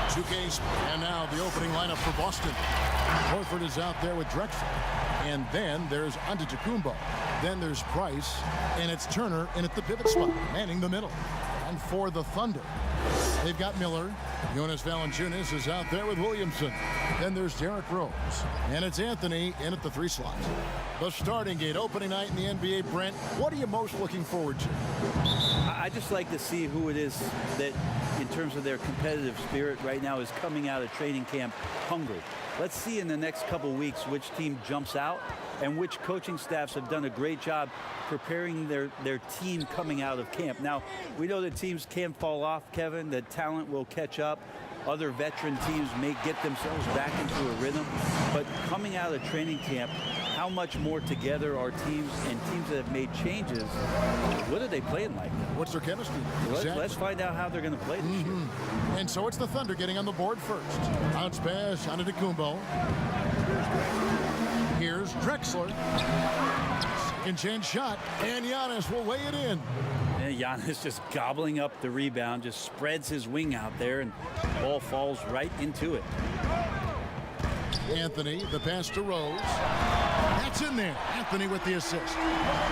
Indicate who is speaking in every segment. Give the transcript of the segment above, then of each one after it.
Speaker 1: Suke's, and now the opening lineup for Boston. Horford is out there with Drexler. And then there's Antetokounmpo. Then there's Price. And it's Turner in at the pivot spot, manning the middle. And for the Thunder, they've got Miller. Jonas Valanciunas is out there with Williamson. Then there's Derrick Rose. And it's Anthony in at the 3 slot. The starting gate, opening night in the NBA. Brent, what are you most looking forward to?
Speaker 2: I just like to see who it is that, in terms of their competitive spirit right now, is coming out of training camp hungry. Let's see in the next couple weeks which team jumps out and which coaching staffs have done a great job preparing their team coming out of camp. Now, we know that teams can fall off, Kevin, that talent will catch up. Other veteran teams may get themselves back into a rhythm. But coming out of training camp, how much more together are teams, and teams that have made changes, what are they playing like?
Speaker 1: What's their chemistry?
Speaker 2: Let's find out how they're going to play this year.
Speaker 1: And so it's the Thunder getting on the board first. Bounce pass, Antetokounmpo. Here's Drexler. Second chance shot, and Giannis will weigh it in.
Speaker 2: And Giannis just gobbling up the rebound, just spreads his wing out there, and ball falls right into it.
Speaker 1: Anthony, the pass to Rose. That's in there. Anthony with the assist.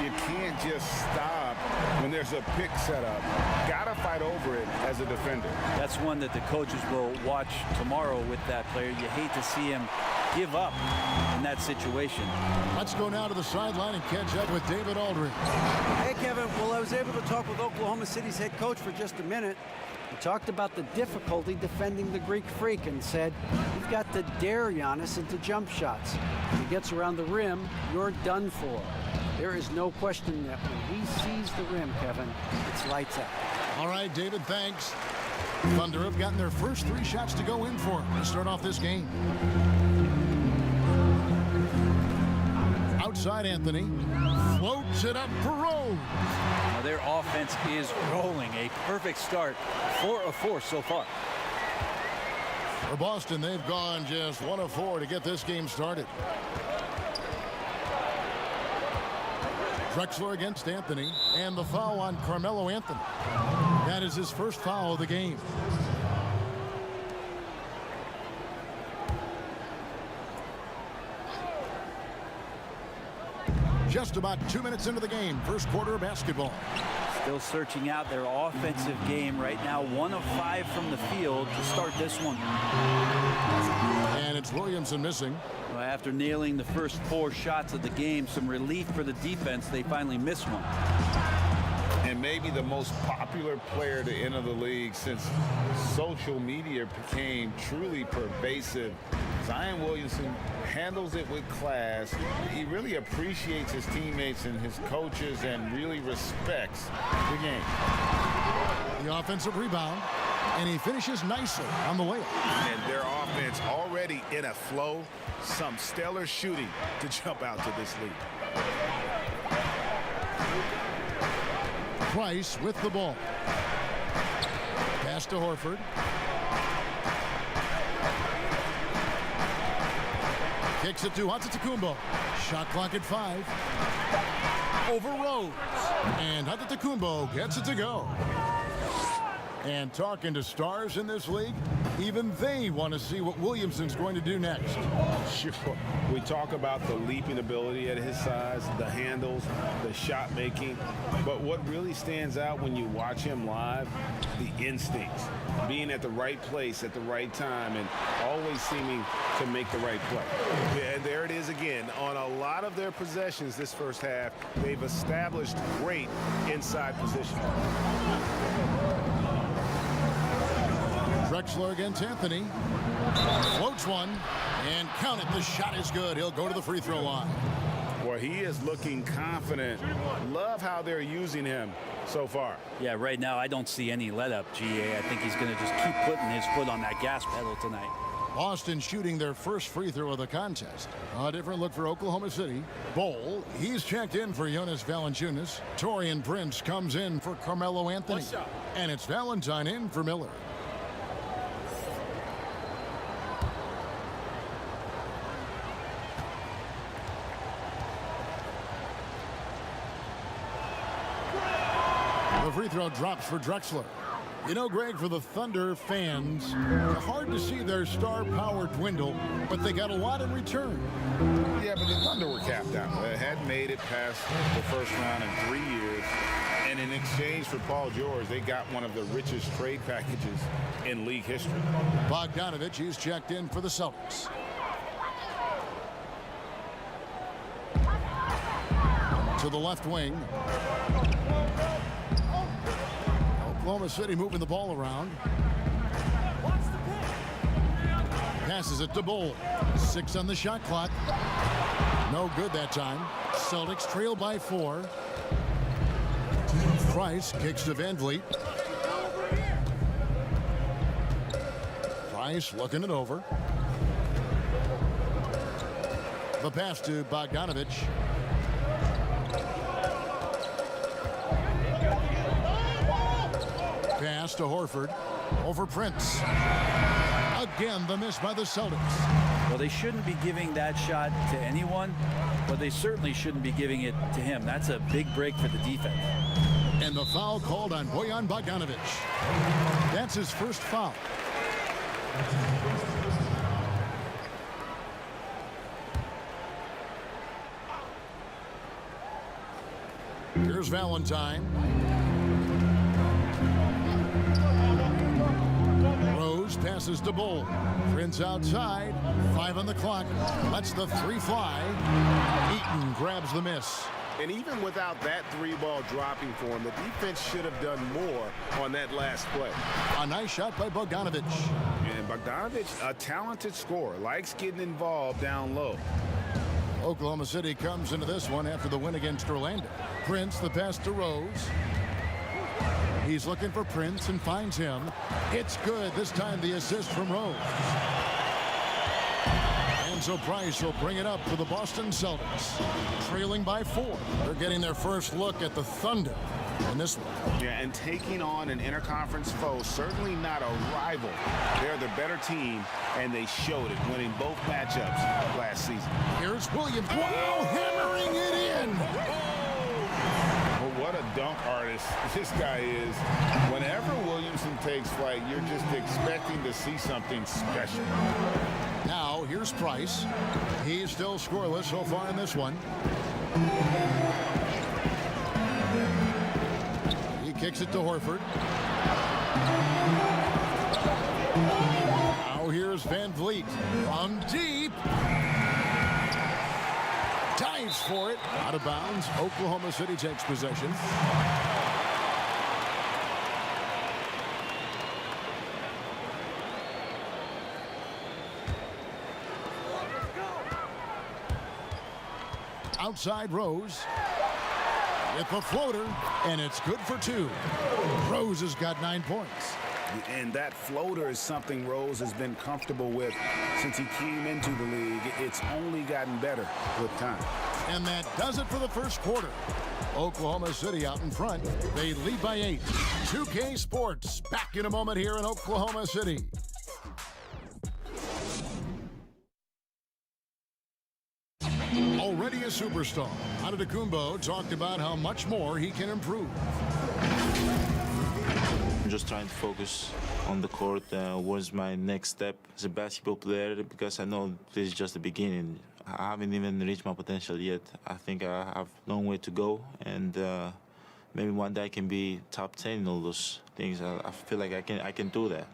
Speaker 3: You can't just stop when there's a pick set up. Gotta fight over it as a defender.
Speaker 2: That's one that the coaches will watch tomorrow with that player. You hate to see him give up in that situation.
Speaker 1: Let's go now to the sideline and catch up with David Aldridge.
Speaker 4: Hey, Kevin. Well, I was able to talk with Oklahoma City's head coach for just a minute. He talked about the difficulty defending the Greek Freak and said, you've got to dare Giannis into jump shots. If he gets around the rim, you're done for. There is no question that when he sees the rim, Kevin, it's lights out.
Speaker 1: All right, David, thanks. Thunder have gotten their first 3 shots to go in for to start off this game. Outside Anthony. Floats it up for Rose.
Speaker 2: Now their offense is rolling. A perfect start. 4 of 4 so far.
Speaker 1: For Boston, they've gone just 1 of 4 to get this game started. Drexler against Anthony, and the foul on Carmelo Anthony. That is his first foul of the game. Just about 2 minutes into the game, first quarter of basketball.
Speaker 2: Still searching out their offensive game right now. 1 of 5 from the field to start this one.
Speaker 1: And it's Williamson missing.
Speaker 2: Well, after nailing the first 4 shots of the game, some relief for the defense. They finally missed one.
Speaker 3: And maybe the most popular player to enter the league since social media became truly pervasive. Zion Williamson handles it with class. He really appreciates his teammates and his coaches and really respects the game.
Speaker 1: The offensive rebound, and he finishes nicely on the layup.
Speaker 3: And their offense already in a flow. Some stellar shooting to jump out to this lead.
Speaker 1: Price with the ball. Pass to Horford. Kicks it to Antetokounmpo. Shot clock at 5. Over Rose. And Antetokounmpo gets it to go. And talking to stars in this league, even they want to see what Williamson's going to do next.
Speaker 3: Sure. We talk about the leaping ability at his size, the handles, the shot making. But what really stands out when you watch him live, the instincts. Being at the right place at the right time and always seeming to make the right play. Yeah, and there it is again. On a lot of their possessions this first half, they've established great inside position.
Speaker 1: Drexler against Anthony. Floats one. And count it. The shot is good. He'll go to the free throw line.
Speaker 3: Well, he is looking confident. Love how they're using him so far.
Speaker 2: Yeah, right now I don't see any let up, GA. I think he's going to just keep putting his foot on that gas pedal tonight.
Speaker 1: Boston shooting their first free throw of the contest. A different look for Oklahoma City. Bol, he's checked in for Jonas Valanciunas. Taurean Prince comes in for Carmelo Anthony. And it's Valentine in for Miller. The free throw drops for Drexler. You know, Greg, for the Thunder fans, hard to see their star power dwindle, but they got a lot in return.
Speaker 3: Yeah, but the Thunder were capped out. They hadn't made it past the first round in 3 years. And in exchange for Paul George, they got one of the richest trade packages in league history.
Speaker 1: Bogdanovich, he's checked in for the Celtics. To the left wing. Oklahoma City moving the ball around. Passes it to Bull. 6 on the shot clock. No good that time. Celtics trail by 4. Price kicks to Van Vliet. Price looking it over. The pass to Bogdanovich. Pass to Horford. Over Prince. Again, the miss by the Celtics.
Speaker 2: Well, they shouldn't be giving that shot to anyone, but they certainly shouldn't be giving it to him. That's a big break for the defense.
Speaker 1: And the foul called on Bojan Bogdanovich. That's his first foul. Here's Valentine. Rose passes to Bull. Prince outside. 5 on the clock. Lets the 3 fly. Eaton grabs the miss.
Speaker 3: And even without that 3-ball dropping for him, the defense should have done more on that last play.
Speaker 1: A nice shot by Bogdanovich.
Speaker 3: And Bogdanovich, a talented scorer, likes getting involved down low.
Speaker 1: Oklahoma City comes into this one after the win against Orlando. Prince, the pass to Rose. He's looking for Prince and finds him. It's good. This time the assist from Rose. And so Price will bring it up for the Boston Celtics. Trailing by 4. They're getting their first look at the Thunder in this one.
Speaker 3: Yeah, and taking on an interconference foe, certainly not a rival. They're the better team, and they showed it, winning both matchups last season.
Speaker 1: Here's Williams. Wow, hammering it in.
Speaker 3: Well, what a dunk artist this guy is. Whenever Williamson takes flight, you're just expecting to see something special.
Speaker 1: Now, here's Price. He's still scoreless so far in this one. He kicks it to Horford. Now here's Van Vliet. From deep. Dives for it. Out of bounds. Oklahoma City takes possession. Outside Rose with the floater, and it's good for 2. Rose has got 9 points.
Speaker 3: And that floater is something Rose has been comfortable with since he came into the league. It's only gotten better with time.
Speaker 1: And that does it for the first quarter. Oklahoma City out in front. They lead by 8. 2K Sports back in a moment here in Oklahoma City. Already a superstar, Antetokounmpo talked about how much more he can improve.
Speaker 5: I'm just trying to focus on the court. What's my next step as a basketball player? Because I know this is just the beginning. I haven't even reached my potential yet. I think I have a long way to go, and maybe one day I can be top 10 in all those things. I feel like I can do that.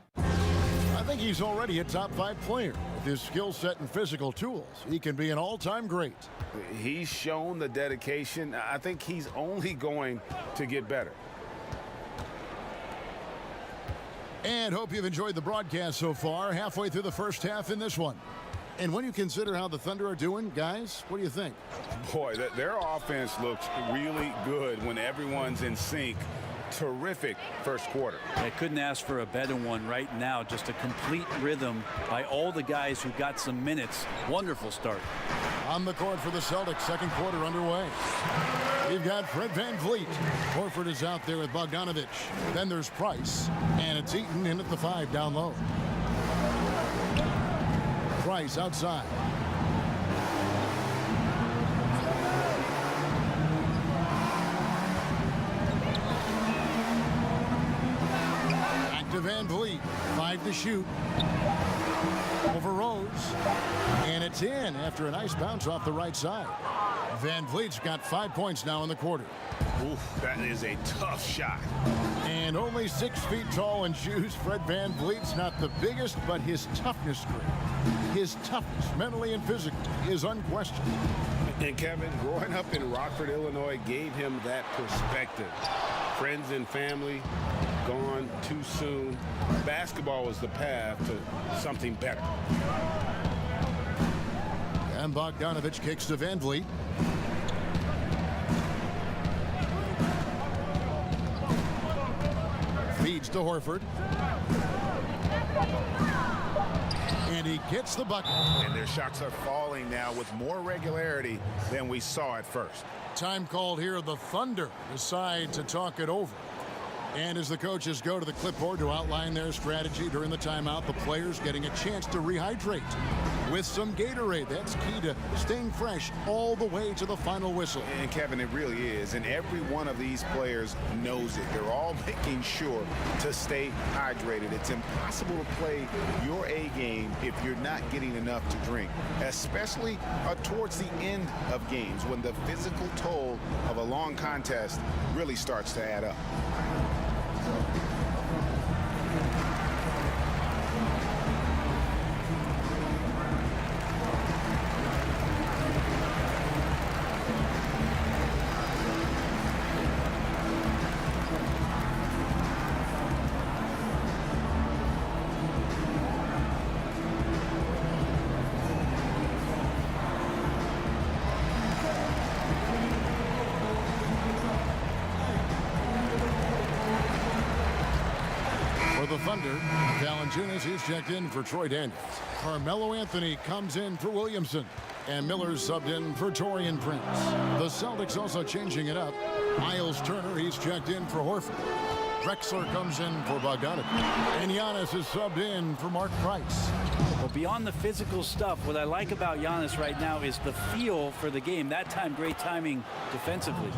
Speaker 1: I think he's already a top 5 player. With his skill set and physical tools, he can be an all-time great.
Speaker 3: He's shown the dedication. I think he's only going to get better.
Speaker 1: And hope you've enjoyed the broadcast so far, halfway through the first half in this one. And when you consider how the Thunder are doing, guys, what do you think?
Speaker 3: Boy, their offense looks really good when everyone's in sync. Terrific first quarter.
Speaker 2: I couldn't ask for a better one right now. Just a complete rhythm by all the guys who got some minutes. Wonderful start.
Speaker 1: On the court for the Celtics, second quarter underway. We've got Fred Van Vliet. Horford is out there with Bogdanovich. Then there's Price. And it's Eaton in at the 5 down low. Price outside. to Van Vliet. 5 to shoot. Over Rose. And it's in after a nice bounce off the right side. Van Vliet's got 5 points now in the quarter.
Speaker 3: Oof, that is a tough shot.
Speaker 1: And only 6 feet tall in shoes, Fred Van Vliet's not the biggest, but his toughness his toughness, mentally and physically, is unquestioned.
Speaker 3: And Kevin, growing up in Rockford, Illinois, gave him that perspective. Friends and family gone too soon. Basketball was the path to something better.
Speaker 1: And Bogdanovich kicks to Van Vliet. Feeds to Horford. And he gets the bucket.
Speaker 6: And their shots are falling now with more regularity than we saw at first.
Speaker 1: Time called here. The Thunder decide to talk it over. And as the coaches go to the clipboard to outline their strategy during the timeout, the players getting a chance to rehydrate with some Gatorade. That's key to staying fresh all the way to the final whistle.
Speaker 6: And Kevin, it really is. And every one of these players knows it. They're all making sure to stay hydrated. It's impossible to play your A game if you're not getting enough to drink, especially towards the end of games when the physical toll of a long contest really starts to add up.
Speaker 1: For the Thunder, Valanciunas, he's checked in for Troy Daniels. Carmelo Anthony comes in for Williamson. And Miller's subbed in for Taurean Prince. The Celtics also changing it up. Miles Turner, he's checked in for Horford. Drexler comes in for Bogdanovich. And Giannis is subbed in for Mark Price.
Speaker 2: Well, beyond the physical stuff, what I like about Giannis right now is the feel for the game. That time, great timing defensively.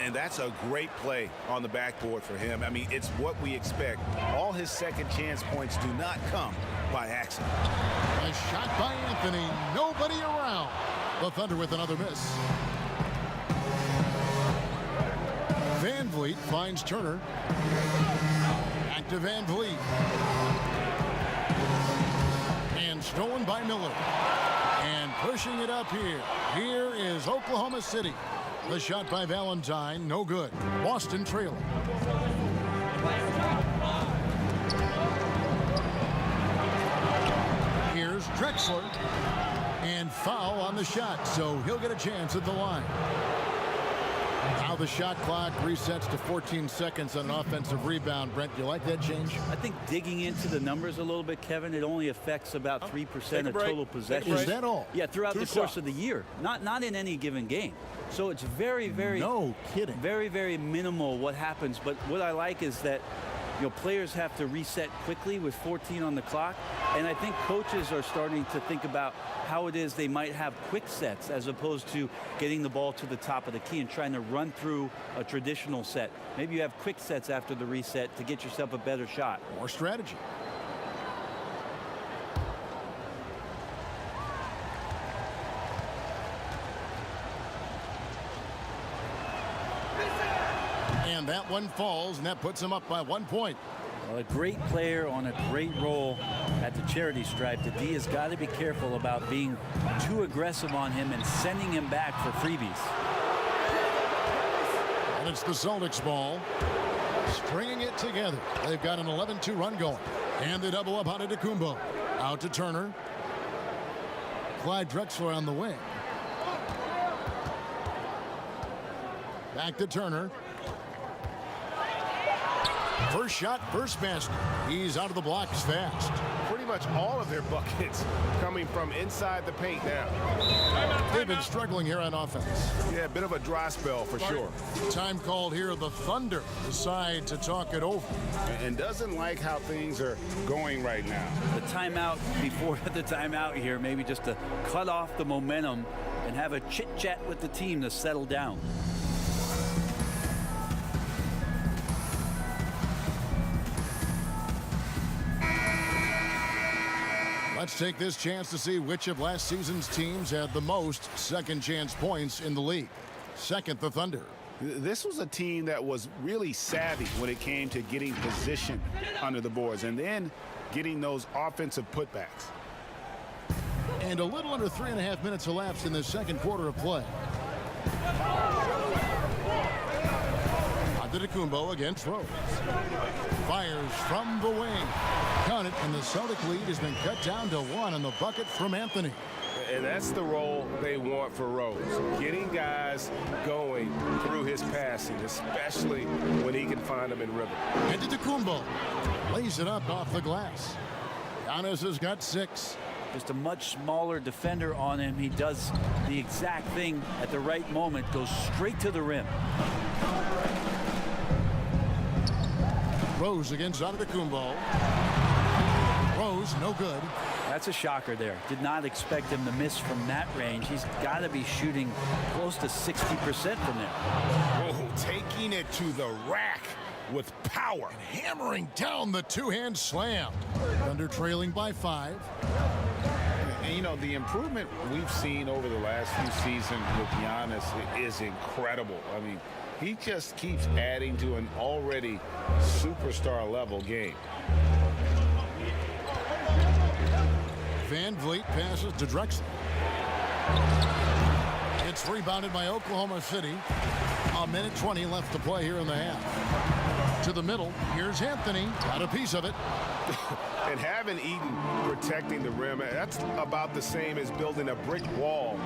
Speaker 6: And that's a great play on the backboard for him. I mean, it's what we expect. All his second chance points do not come by accident.
Speaker 1: A shot by Anthony. Nobody around. The Thunder with another miss. Van Vliet finds Turner. Back to Van Vliet. And stolen by Miller. And pushing it up here. Here is Oklahoma City. The shot by Valentine, no good. Boston trailing. Here's Drexler. And foul on the shot, so he'll get a chance at the line. Now the shot clock resets to 14 seconds on an offensive rebound. Brent, you like that change?
Speaker 2: I think digging into the numbers a little bit, Kevin, it only affects about 3% of total possessions.
Speaker 1: Is that all?
Speaker 2: Yeah, throughout the course of the year. Not in any given game. So it's very, very...
Speaker 1: No kidding.
Speaker 2: Very, very minimal what happens. But what I like is that, you know, players have to reset quickly with 14 on the clock. And I think coaches are starting to think about how it is they might have quick sets as opposed to getting the ball to the top of the key and trying to run through a traditional set. Maybe you have quick sets after the reset to get yourself a better shot.
Speaker 1: More strategy. And that one falls, and that puts him up by 1 point.
Speaker 2: Well, a great player on a great role at the charity stripe. The D has got to be careful about being too aggressive on him and sending him back for freebies.
Speaker 1: And it's the Celtics ball. Stringing it together. They've got an 11-2 run going. And they double up out to Kumbo. Out to Turner. Clyde Drexler on the wing. Back to Turner. First shot, first basket. He's out of the blocks fast.
Speaker 3: Pretty much all of their buckets coming from inside the paint now.
Speaker 1: They've been struggling here on offense.
Speaker 6: Yeah, a bit of a dry spell for sure.
Speaker 1: Time called here. The Thunder decide to talk it over.
Speaker 3: And doesn't like how things are going right now.
Speaker 2: The timeout before the timeout here, maybe just to cut off the momentum and have a chit-chat with the team to settle down.
Speaker 1: Let's take this chance to see which of last season's teams had the most second chance points in the league. Second, the Thunder.
Speaker 3: This was a team that was really savvy when it came to getting position under the boards and then getting those offensive putbacks.
Speaker 1: And a little under 3.5 minutes elapsed in the second quarter of play. Antetokounmpo against Rose. Fires from the wing. Count it, and the Celtic lead has been cut down to 1 on the bucket from Anthony.
Speaker 3: And that's the role they want for Rose, getting guys going through his passing, especially when he can find them in rhythm.
Speaker 1: Antetokounmpo lays it up off the glass. Giannis has got 6.
Speaker 2: Just a much smaller defender on him. He does the exact thing at the right moment, goes straight to the rim.
Speaker 1: Rose against Antetokounmpo. Rose, no good.
Speaker 2: That's a shocker there. Did not expect him to miss from that range. He's got to be shooting close to 60% from there.
Speaker 3: Oh, taking it to the rack with power.
Speaker 1: And hammering down the two-hand slam. Thunder trailing by 5.
Speaker 3: And, you know, the improvement we've seen over the last few seasons with Giannis is incredible. I mean, he just keeps adding to an already superstar-level game.
Speaker 1: Van Vliet passes to Drexler. It's rebounded by Oklahoma City. 1:20 left to play here in the half. To the middle. Here's Anthony. Got a piece of it.
Speaker 3: And having Eaton protecting the rim, that's about the same as building a brick wall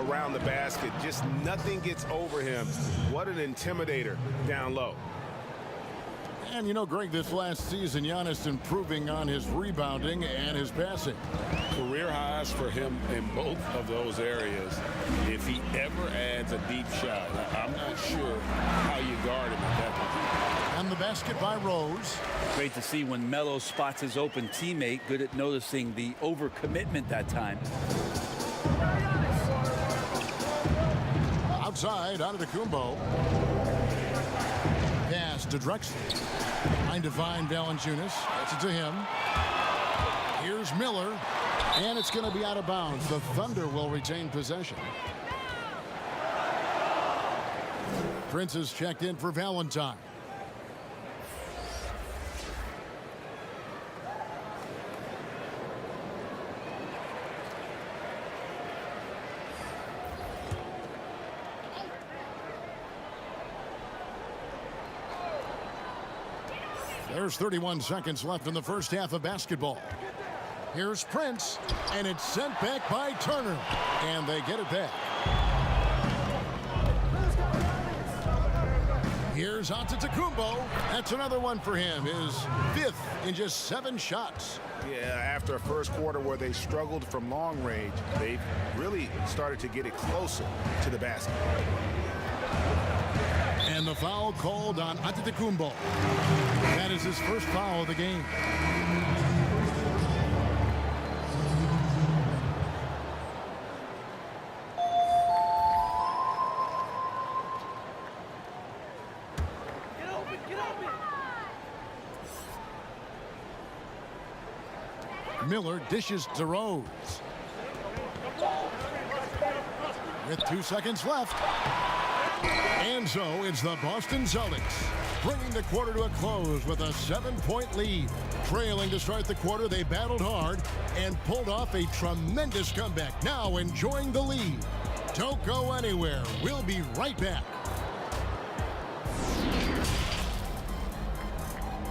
Speaker 3: around the basket. Just nothing gets over him. What an intimidator down low.
Speaker 1: And, you know, Greg, this last season, Giannis improving on his rebounding and his passing.
Speaker 3: Career highs for him in both of those areas. If he ever adds a deep shot, I'm not sure how you guard him at that point.
Speaker 1: And the basket by Rose.
Speaker 2: Great to see when Melo spots his open teammate. Good at noticing the overcommitment that time.
Speaker 1: Outside, Antetokounmpo. Pass to Drexler. Trying to find Valanciunas. Gets it to him. Here's Miller. And it's going to be out of bounds. The Thunder will retain possession. Prince is checked in for Valentine. There's 31 seconds left in the first half of basketball. Here's Prince, and it's sent back by Turner, and they get it back. Here's Antetokounmpo. That's another one for him. His 5th in just 7 shots.
Speaker 6: Yeah, after a first quarter where they struggled from long range, they really started to get it closer to the basket.
Speaker 1: And the foul called on Antetokounmpo. That is his first foul of the game. Miller dishes to Rose. With 2 seconds left. And so it's the Boston Celtics bringing the quarter to a close with a 7-point lead. Trailing to start the quarter, they battled hard and pulled off a tremendous comeback. Now enjoying the lead. Don't go anywhere. We'll be right back.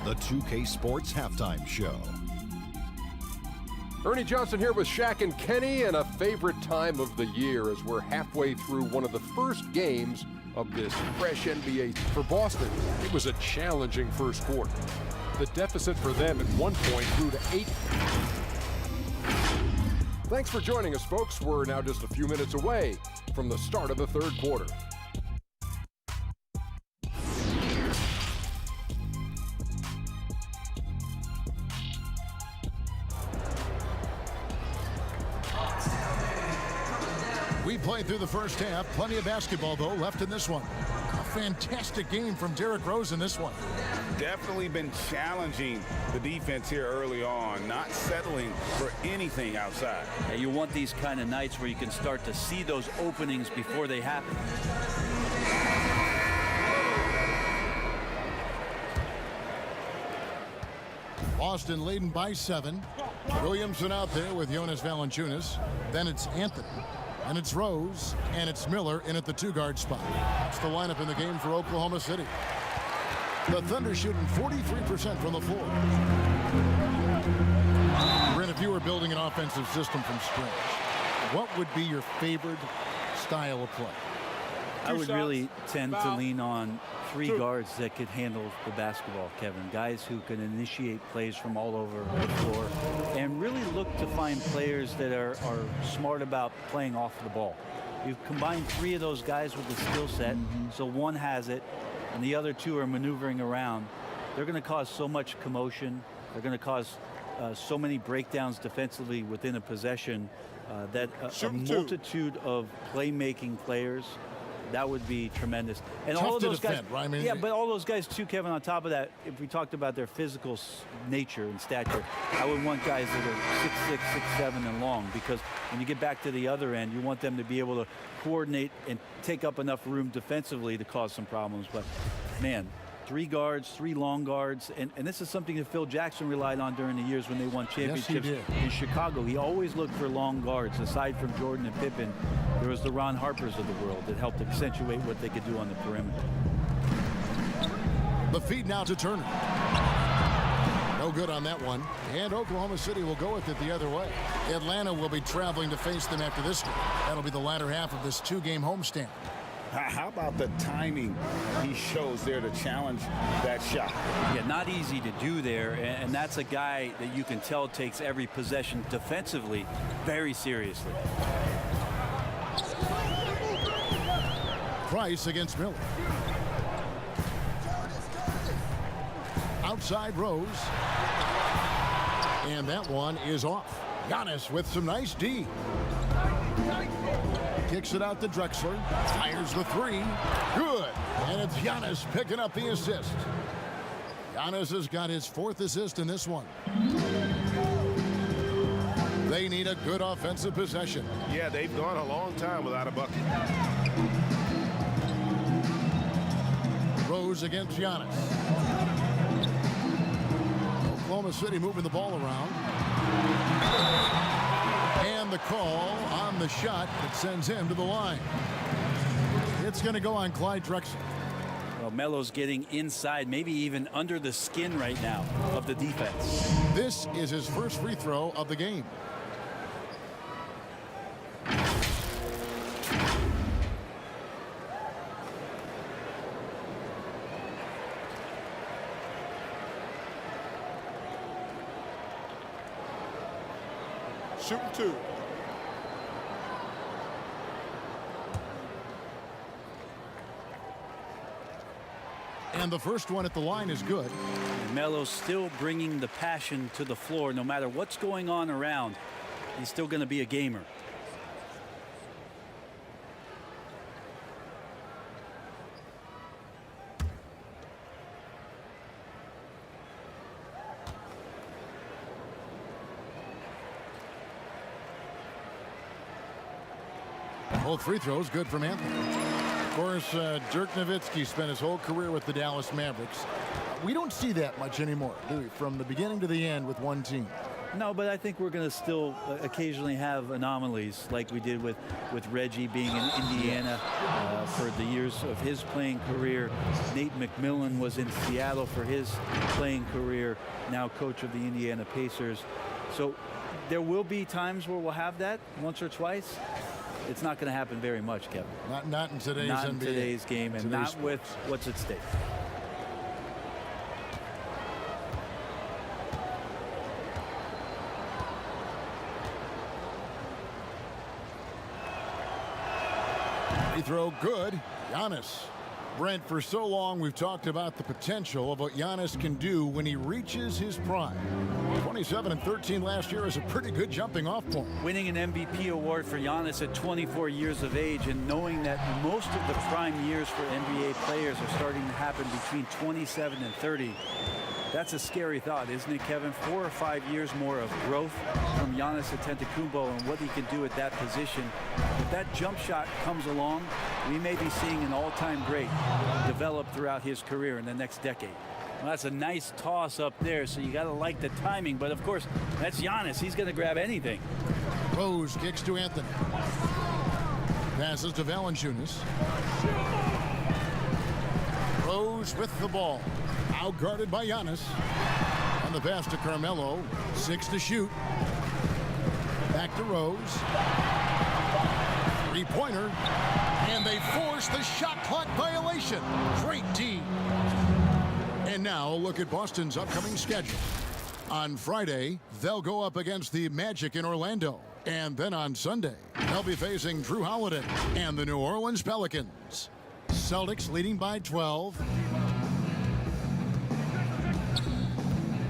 Speaker 7: The 2K Sports Halftime Show.
Speaker 8: Ernie Johnson here with Shaq and Kenny, and a favorite time of the year as we're halfway through one of the first games of this fresh NBA. For Boston, it was a challenging first quarter. The deficit for them at one point grew to 8. Thanks for joining us, folks. We're now just a few minutes away from the start of the third quarter.
Speaker 1: We played through the first half. Plenty of basketball, though, left in this one. A fantastic game from Derrick Rose in this one.
Speaker 3: definitely been challenging the defense here early on, not settling for anything outside.
Speaker 2: Yeah, you want these kind of nights where you can start to see those openings before they happen.
Speaker 1: Boston leading by 7. Williamson out there with Jonas Valanciunas. Then it's Anthony. And it's Rose. And it's Miller in at the 2-guard spot. That's the lineup in the game for Oklahoma City. The Thunder shooting 43% from the floor. Brent, if you were building an offensive system from scratch, what would be your favorite style of play?
Speaker 2: I would really tend to lean on 3 guards that could handle the basketball, Kevin. Guys who can initiate plays from all over the floor and really look to find players that are smart about playing off the ball. You combine 3 of those guys with the skill set, so one has it, and the other 2 are maneuvering around. They're going to cause so much commotion. They're going to cause so many breakdowns defensively within a possession that a multitude of playmaking players, that would be tremendous. And
Speaker 1: Tough
Speaker 2: all of
Speaker 1: to
Speaker 2: those
Speaker 1: defend,
Speaker 2: guys,
Speaker 1: right? I mean,
Speaker 2: yeah, but all those guys too, Kevin, on top of that, if we talked about their physical nature and stature, I would want guys that are 6'6", 6'7", and long, because when you get back to the other end, you want them to be able to coordinate and take up enough room defensively to cause some problems. But man, 3 guards, 3 long guards, and this is something that Phil Jackson relied on during the years when they won championships in Chicago. He always looked for long guards. Aside from Jordan and Pippen, there was the Ron Harpers of the world that helped accentuate what they could do on the perimeter.
Speaker 1: The feed now to Turner. No good on that one. And Oklahoma City will go with it the other way. Atlanta will be traveling to face them after this game. That'll be the latter half of this 2-game homestand.
Speaker 3: How about the timing he shows there to challenge that shot?
Speaker 2: Yeah, not easy to do there, and that's a guy that you can tell takes every possession defensively very seriously.
Speaker 1: Price against Miller. Outside Rose. And that one is off. Giannis with some nice D. Kicks it out to Drexler. Fires the 3. Good. And it's Giannis picking up the assist. Giannis has got his 4th assist in this one. They need a good offensive possession.
Speaker 3: Yeah, they've gone a long time without a bucket.
Speaker 1: Rose against Giannis. Oklahoma City moving the ball around. And the call on the shot that sends him to the line. It's going to go on Clyde Drexler.
Speaker 2: Well, Melo's getting inside, maybe even under the skin right now of the defense.
Speaker 1: This is his first free throw of the game.
Speaker 3: Shooting 2.
Speaker 1: And the first one at the line is good.
Speaker 2: Melo's still bringing the passion to the floor. No matter what's going on around, he's still going to be a gamer.
Speaker 1: Both free throws good from Anthony. Of course, Dirk Nowitzki spent his whole career with the Dallas Mavericks. We don't see that much anymore, do we? From the beginning to the end with one team.
Speaker 2: No, but I think we're going to still occasionally have anomalies like we did with Reggie being in Indiana for the years of his playing career. Nate McMillan was in Seattle for his playing career, now coach of the Indiana Pacers. So there will be times where we'll have that once or twice. It's not going to happen very much, Kevin.
Speaker 1: Not in today's
Speaker 2: not
Speaker 1: NBA.
Speaker 2: in today's game, and not with what's at stake.
Speaker 1: Free throw good. Giannis. Brent, for so long we've talked about the potential of what Giannis can do when he reaches his prime. 27 and 13 last year is a pretty good jumping off point.
Speaker 2: Winning an MVP award for Giannis at 24 years of age, and knowing that most of the prime years for NBA players are starting to happen between 27 and 30. That's a scary thought, isn't it, Kevin? 4 or 5 years more of growth from Giannis Antetokounmpo and what he can do at that position. If that jump shot comes along, we may be seeing an all-time great develop throughout his career in the next decade. Well, that's a nice toss up there, so you got to like the timing. But, of course, that's Giannis. He's going to grab anything.
Speaker 1: Rose kicks to Anthony. Passes to Valanciunas. Rose with the ball. Outguarded by Giannis. On the pass to Carmelo. 6 to shoot. Back to Rose. Three-pointer. And they force the shot clock violation. Great D. And now look at Boston's upcoming schedule. On Friday, they'll go up against the Magic in Orlando. And then on Sunday, they'll be facing Drew Holiday and the New Orleans Pelicans. Celtics leading by 12.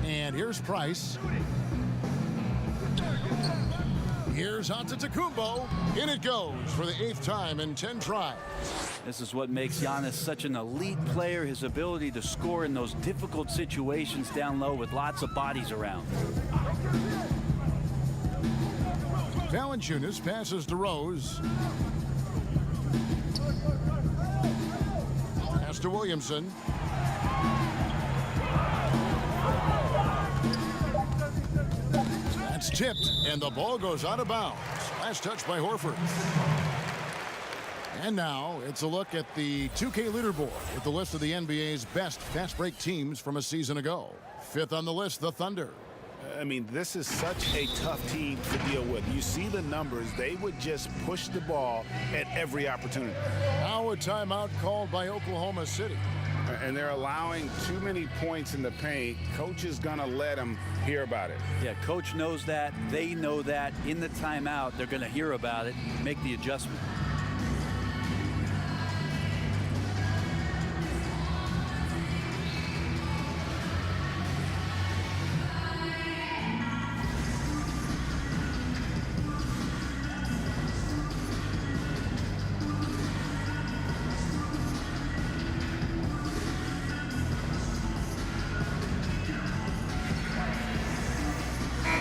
Speaker 1: And here's Price. Here's Antetokounmpo. In it goes for the 8th time in 10 tries.
Speaker 2: This is what makes Giannis such an elite player, his ability to score in those difficult situations down low with lots of bodies around.
Speaker 1: Valanciunas passes to Rose. Pass to Williamson. That's tipped, and the ball goes out of bounds. Last touch by Horford. And now it's a look at the 2K leaderboard with the list of the NBA's best fast break teams from a season ago. 5th on the list, the Thunder.
Speaker 3: I mean, this is such a tough team to deal with. You see the numbers. They would just push the ball at every opportunity.
Speaker 1: Now a timeout called by Oklahoma City.
Speaker 3: And they're allowing too many points in the paint. Coach is going to let them hear about it.
Speaker 2: Yeah, coach knows that. They know that. In the timeout, they're going to hear about it, make the adjustment.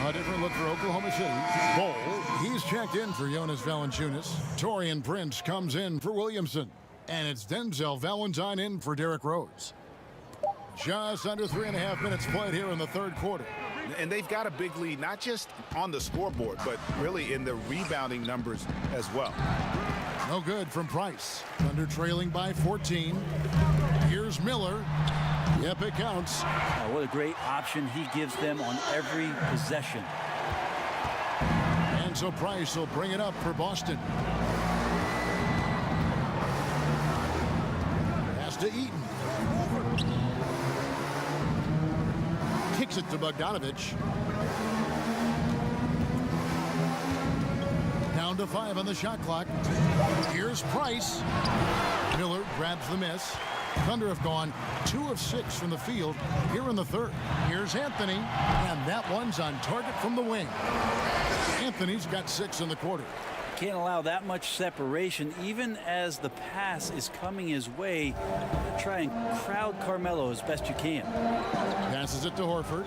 Speaker 1: A different look for Oklahoma City. Ball, he's checked in for Jonas Valanciunas. Torian Prince comes in for Williamson. And it's Denzel Valentine in for Derrick Rose. Just under 3.5 minutes played here in the third quarter.
Speaker 6: And they've got a big lead, not just on the scoreboard, but really in the rebounding numbers as well.
Speaker 1: No good from Price. Thunder trailing by 14. Here's Miller. Yep, it counts.
Speaker 2: Oh, what a great option he gives them on every possession.
Speaker 1: And so Price will bring it up for Boston. Pass to Eaton. Kicks it to Bogdanovich. Down to 5 on the shot clock. Here's Price. Miller grabs the miss. Thunder have gone 2 of 6 from the field here in the third. Here's Anthony, and that one's on target from the wing. Anthony's got 6 in the quarter.
Speaker 2: Can't allow that much separation, even as the pass is coming his way. Try and crowd Carmelo as best you can.
Speaker 1: Passes it to Horford.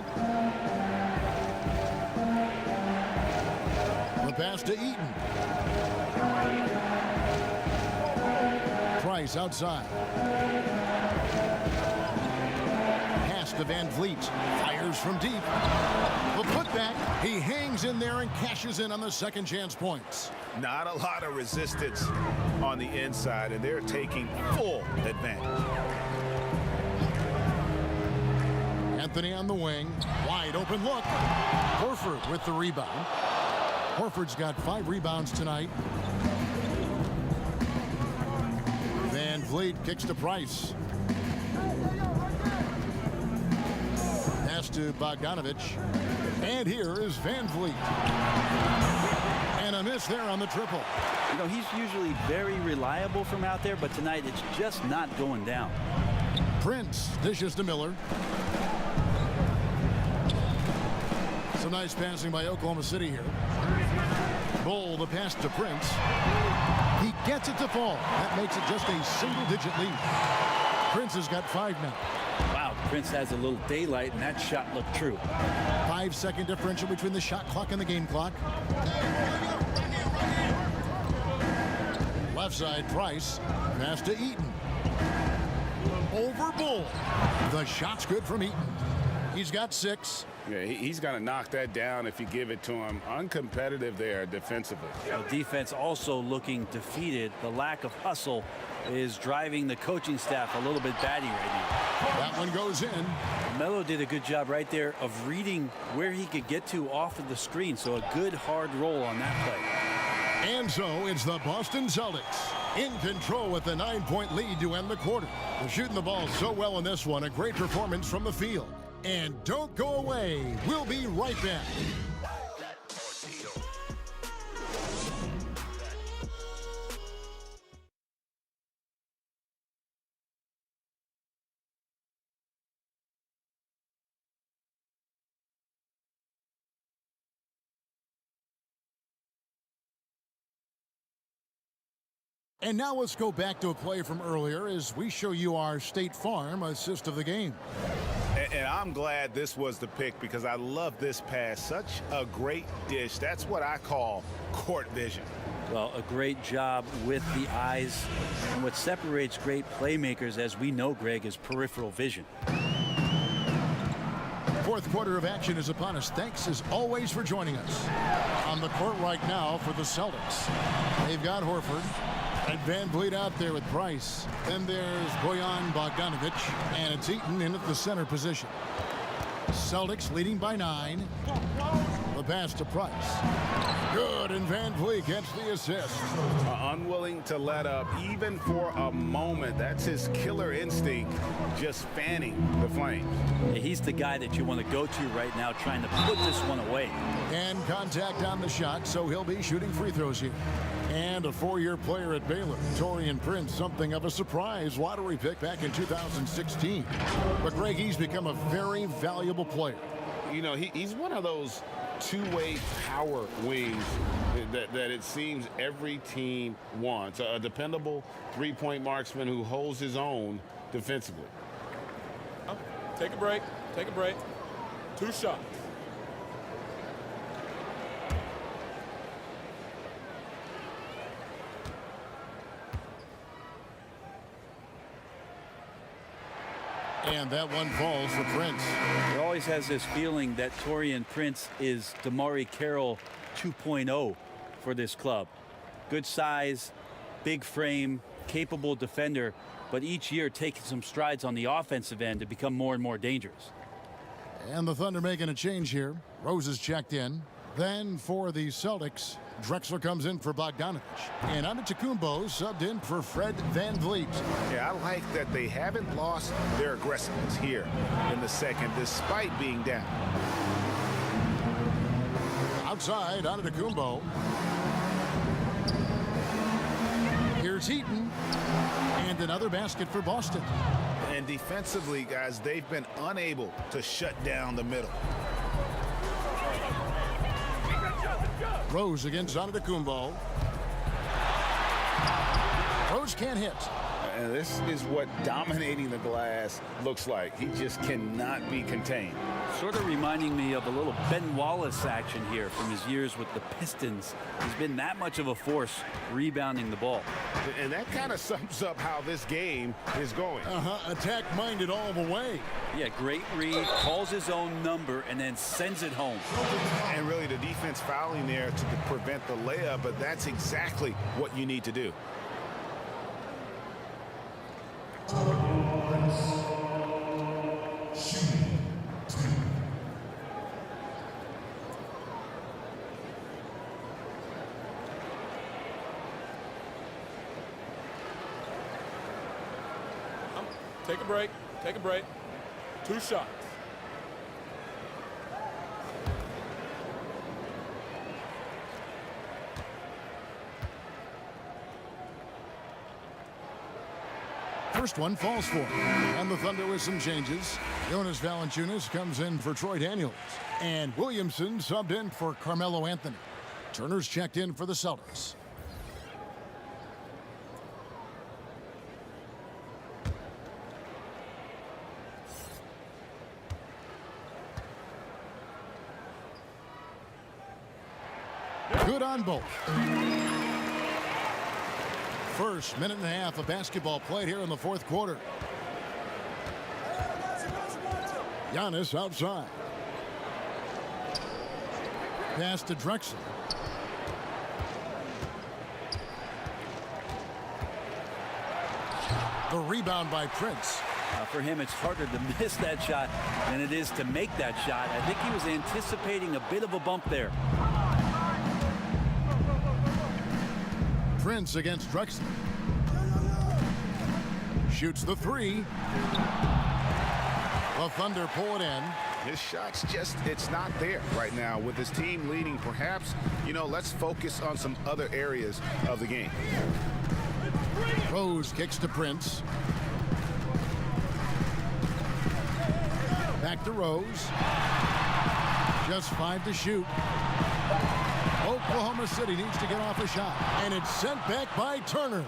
Speaker 1: The pass to Eaton. Price outside. Pass to Van Vliet. Fires from deep. The putback. He hangs in there and cashes in on the second chance points.
Speaker 6: Not a lot of resistance on the inside, and they're taking full advantage.
Speaker 1: Anthony on the wing. Wide open look. Horford with the rebound. Horford's got 5 rebounds tonight. Van Vliet kicks to Price. Pass to Bogdanovich. And here is Van Vliet. And a miss there on the triple.
Speaker 2: You know, he's usually very reliable from out there, but tonight it's just not going down.
Speaker 1: Prince dishes to Miller. Some nice passing by Oklahoma City here. Bull the pass to Prince. He gets it to fall. That makes it just a single-digit lead. Prince has got 5 now.
Speaker 2: Wow, Prince has a little daylight, and that shot looked true.
Speaker 1: 5-second differential between the shot clock and the game clock. Left side, Price. Pass to Eaton. Over Bull. The shot's good from Eaton. He's got 6.
Speaker 3: Yeah, he's going to knock that down if you give it to him. Uncompetitive there defensively.
Speaker 2: The defense also looking defeated. The lack of hustle is driving the coaching staff a little bit batty right now.
Speaker 1: That one goes in.
Speaker 2: Melo did a good job right there of reading where he could get to off of the screen, so a good hard roll on that play.
Speaker 1: And so it's the Boston Celtics in control with the 9-point lead to end the quarter. They're shooting the ball so well in this one. A great performance from the field. And don't go away. We'll be right back. And now let's go back to a play from earlier as we show you our State Farm assist of the game.
Speaker 3: And I'm glad this was the pick because I love this pass. Such a great dish. That's what I call court vision.
Speaker 2: Well, a great job with the eyes. And what separates great playmakers, as we know, Greg, is peripheral vision.
Speaker 1: Fourth quarter of action is upon us. Thanks as always for joining us. On the court right now for the Celtics. They've got Horford. And Van Vliet out there with Price. Then there's Bojan Bogdanovic, and it's Eaton in at the center position. Celtics leading by 9. The pass to Price. Good, and Van Vliet gets the assist.
Speaker 3: Unwilling to let up even for a moment. That's his killer instinct, just fanning the flames.
Speaker 2: Yeah, he's the guy that you want to go to right now, trying to put this one away.
Speaker 1: And contact on the shot, so he'll be shooting free throws here. And a 4-year player at Baylor, Taurean Prince, something of a surprise lottery pick back in 2016. But Greg, he's become a very valuable player.
Speaker 3: You know, he's one of those two-way power wings that it seems every team wants. A dependable three-point marksman who holds his own defensively.
Speaker 8: Oh, take a break. Take a break. 2 shots.
Speaker 1: And that one falls for Prince.
Speaker 2: He always has this feeling that Taurean Prince is DeMarre Carroll 2.0 for this club. Good size, big frame, capable defender, but each year taking some strides on the offensive end to become more and more dangerous.
Speaker 1: And the Thunder making a change here. Rose is checked in. Then for the Celtics, Drexler comes in for Bogdanovic. And Antetokounmpo subbed in for Fred Van Vliet.
Speaker 6: Yeah, I like that they haven't lost their aggressiveness here in the second, despite being down.
Speaker 1: Outside, Antetokounmpo. Here's Eaton. And another basket for Boston.
Speaker 6: And defensively, guys, they've been unable to shut down the middle.
Speaker 1: Rose against Antetokounmpo. Rose can't hit.
Speaker 3: And this is what dominating the glass looks like. He just cannot be contained.
Speaker 2: Sort of reminding me of a little Ben Wallace action here from his years with the Pistons. He's been that much of a force rebounding the ball.
Speaker 3: And that kind of sums up how this game is going.
Speaker 1: Attack-minded all the way.
Speaker 2: Yeah, great read, calls his own number, and then sends it home.
Speaker 6: And really the defense fouling there to prevent the layup, but that's exactly what you need to do.
Speaker 8: Take a break. Take a break. 2 shots.
Speaker 1: first one falls for him. And the Thunder with some changes. Jonas Valanciunas comes in for Troy Daniels. And Williamson subbed in for Carmelo Anthony. Turner's checked in for the Celtics. Good on both. First minute and a half of basketball played here in the fourth quarter. Giannis outside. Pass to Drexler. The rebound by Prince.
Speaker 2: For him, it's harder to miss that shot than it is to make that shot. I think he was anticipating a bit of a bump there.
Speaker 1: Prince against Drexler. Shoots the three. The Thunder pull it in.
Speaker 6: His shot's just, it's not there right now. With his team leading, perhaps, let's focus on some other areas of the game.
Speaker 1: Rose kicks to Prince. Back to Rose. Just 5 to shoot. Oklahoma City needs to get off a shot. And it's sent back by Turner.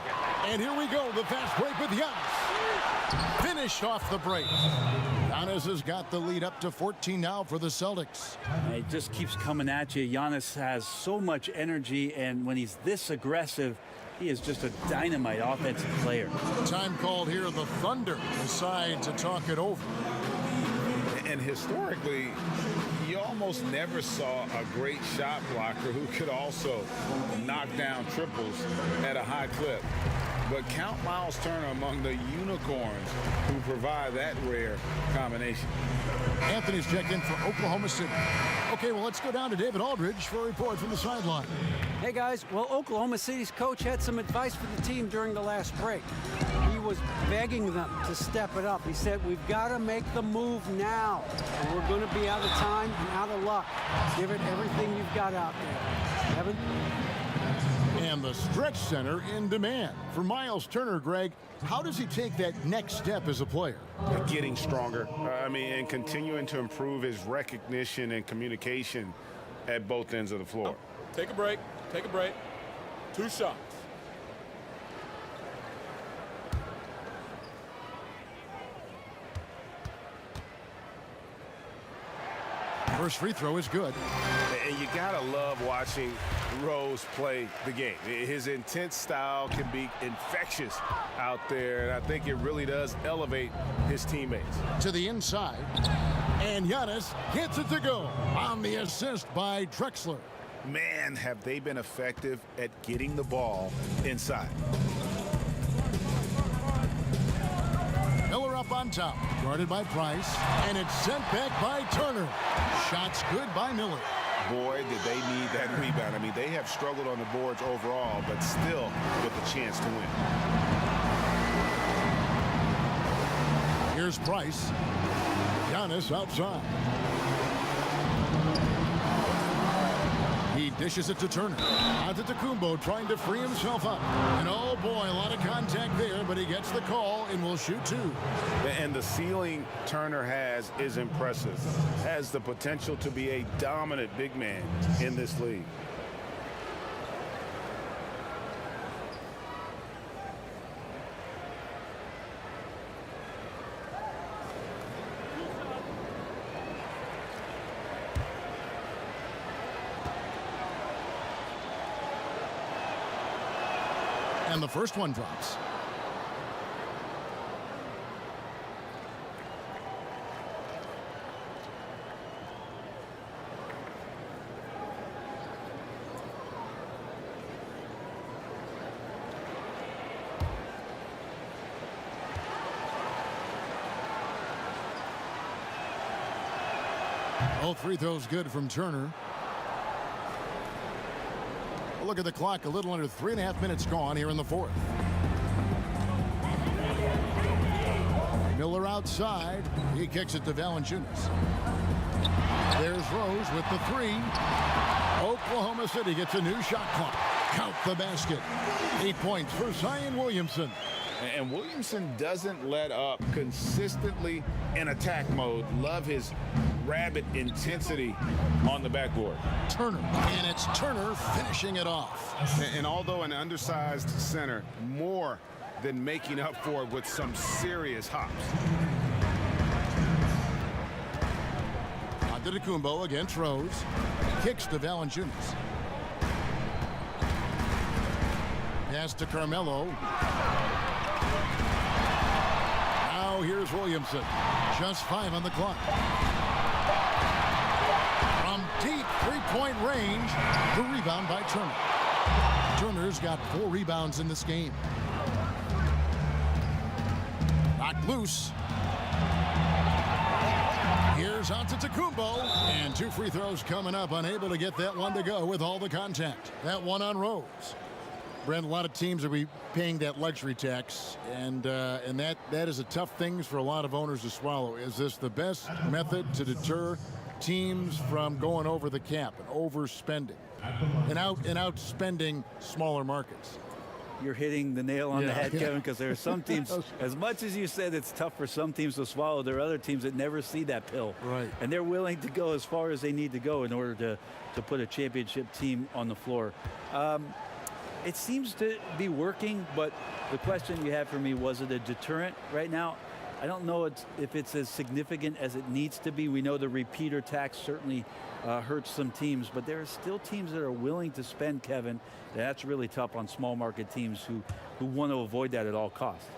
Speaker 1: And here we go, the fast break with Giannis. Finished off the break. Giannis has got the lead up to 14 now for the Celtics.
Speaker 2: It just keeps coming at you. Giannis has so much energy, and when he's this aggressive, he is just a dynamite offensive player.
Speaker 1: Time called here. The Thunder decide to talk it over.
Speaker 3: And historically, you almost never saw a great shot blocker who could also knock down triples at a high clip. But count Miles Turner among the unicorns who provide that rare combination.
Speaker 1: Anthony's checked in for Oklahoma City. Okay, well, let's go down to David Aldridge for a report from the sideline.
Speaker 4: Hey, guys. Well, Oklahoma City's coach had some advice for the team during the last break. He was begging them to step it up. He said, we've got to make the move now. And we're going to be out of time and out of luck. Give it everything you've got out there. Evan?
Speaker 1: And the stretch center in demand. For Miles Turner, Greg, how does he take that next step as a player?
Speaker 3: Getting stronger. And continuing to improve his recognition and communication at both ends of the floor.
Speaker 8: Take a break. Take a break. 2 shots.
Speaker 1: First free throw is good.
Speaker 3: And you gotta love watching Rose play the game. His intense style can be infectious out there, and I think it really does elevate his teammates.
Speaker 1: To the inside, and Giannis gets it to go on the assist by Drexler.
Speaker 6: Man, have they been effective at getting the ball inside.
Speaker 1: Miller up on top, guarded by Price, and it's sent back by Turner. Shots good by Miller.
Speaker 6: Boy, did they need that rebound. They have struggled on the boards overall, but still with a chance to win.
Speaker 1: Here's Price. Giannis outside. He dishes it to Turner. Antetokounmpo trying to free himself up. And oh boy, a lot of contact there, but he gets the call and will shoot 2.
Speaker 3: And the ceiling Turner has is impressive. Has the potential to be a dominant big man in this league.
Speaker 1: And the first one drops. Both free throws good from Turner. Look at the clock, a little under 3.5 minutes gone here in the fourth. Miller outside. He kicks it to Valanciunas. There's Rose with the 3. Oklahoma City gets a new shot clock. Count the basket. 8 points for Zion Williamson.
Speaker 3: And Williamson doesn't let up, consistently in attack mode. Love his rabid intensity on the backboard.
Speaker 1: Turner, and it's Turner finishing it off.
Speaker 3: And although an undersized center, more than making up for it with some serious hops.
Speaker 1: Antetokounmpo against Rose. Kicks to Valanciunas. Pass to Carmelo. Now here's Williamson. Just 5 on the clock. From deep three-point range, the rebound by Turner. Turner's got 4 rebounds in this game. Knocked loose. Here's Antetokounmpo, and 2 free throws coming up. Unable to get that one to go with all the contact. That one on Rose. Brent, a lot of teams are paying that luxury tax, and that is a tough thing for a lot of owners to swallow. Is this the best method to deter teams from going over the cap and overspending and outspending smaller markets?
Speaker 2: You're hitting the nail on the head, Kevin, because there are some teams, as much as you said it's tough for some teams to swallow, there are other teams that never see that pill.
Speaker 1: Right.
Speaker 2: And they're willing to go as far as they need to go in order to put a championship team on the floor. It seems to be working, but the question you have for me, was it a deterrent right now? I don't know if it's as significant as it needs to be. We know the repeater tax certainly hurts some teams, but there are still teams that are willing to spend, Kevin. That's really tough on small market teams who want to avoid that at all costs.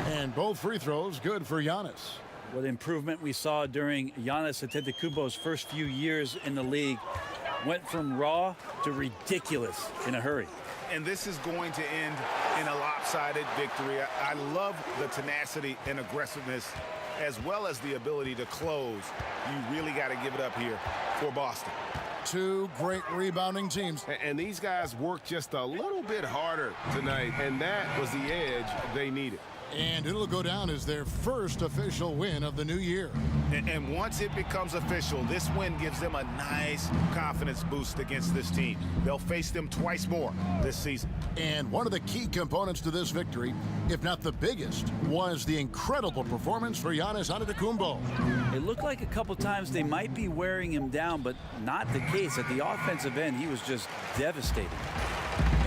Speaker 1: And both free throws good for Giannis.
Speaker 2: What improvement we saw during Giannis Antetokounmpo's first few years in the league. Went from raw to ridiculous in a hurry.
Speaker 3: And this is going to end in a lopsided victory. I love the tenacity and aggressiveness, as well as the ability to close. You really got to give it up here for Boston.
Speaker 1: 2 great rebounding teams.
Speaker 3: And these guys worked just a little bit harder tonight, and that was the edge they needed.
Speaker 1: And it'll go down as their first official win of the new year.
Speaker 3: And once it becomes official, this win gives them a nice confidence boost against this team. They'll face them twice more this season.
Speaker 1: And one of the key components to this victory, if not the biggest, was the incredible performance for Giannis Antetokounmpo.
Speaker 2: It looked like a couple times they might be wearing him down, but not the case. At the offensive end, he was just devastating.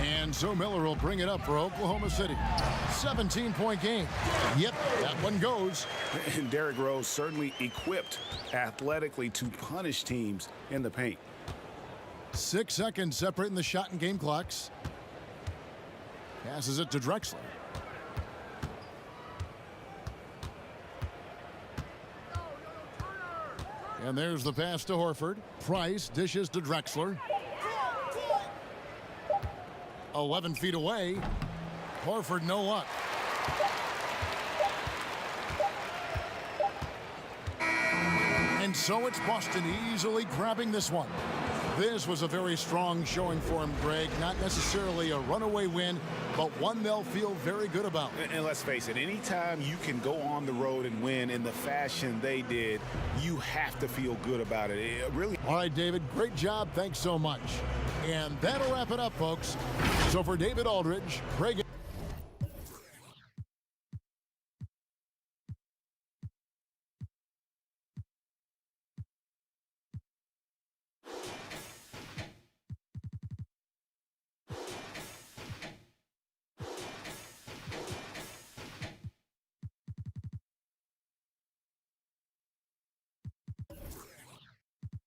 Speaker 1: And so Miller will bring it up for Oklahoma City. 17-point game. Yep, that one goes.
Speaker 3: And Derrick Rose certainly equipped athletically to punish teams in the paint.
Speaker 1: 6 seconds separating the shot and game clocks. Passes it to Drexler. And there's the pass to Horford. Price dishes to Drexler. 11 feet away. Horford, no luck. And so it's Boston easily grabbing this one. This was a very strong showing for him, Greg. Not necessarily a runaway win, but one they'll feel very good about.
Speaker 3: And let's face it, anytime you can go on the road and win in the fashion they did, you have to feel good about it. Really.
Speaker 1: All right, David, great job. Thanks so much. And that'll wrap it up, folks. So for David Aldridge, Greg